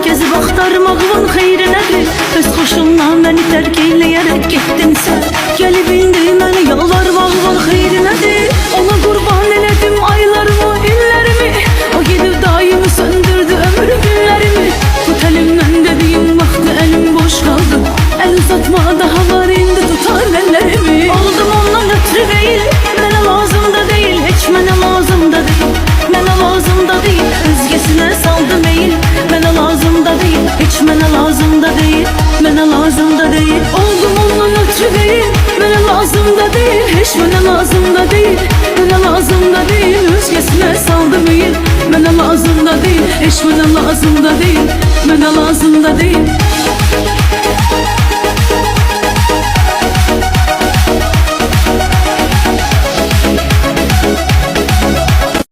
Gezib axtarmağın xeyri nədir? Öz xoşundan məni tərk eyləyərək getdinsə, gəlib indi məni yalvarmağın xeyri nədir? Ona qurban elədim aylarımı, illərimi. O gedib daimi söndürdü ömür günlərimi. Tut əlimdən dediyim vaxtı əlim boş qaldı. El uzatma daha var indi tutar əllərimi. Oldum ondan ötürü değil, mənə lazım da değil, heç mənə lazım da değil, mənə lazım da değil. Özgəsinə saldı meyil, mənə lazım da değil, heç mənə lazım da değil, mənə lazım da değil. Oldum ondan ötürü değil, mənə lazım da değil, heç mənə lazım da değil, mənə lazım da değil. Özgəsinə saldı meyil, mənə lazım da değil, heç mənə lazım da değil, mənə lazım da değil.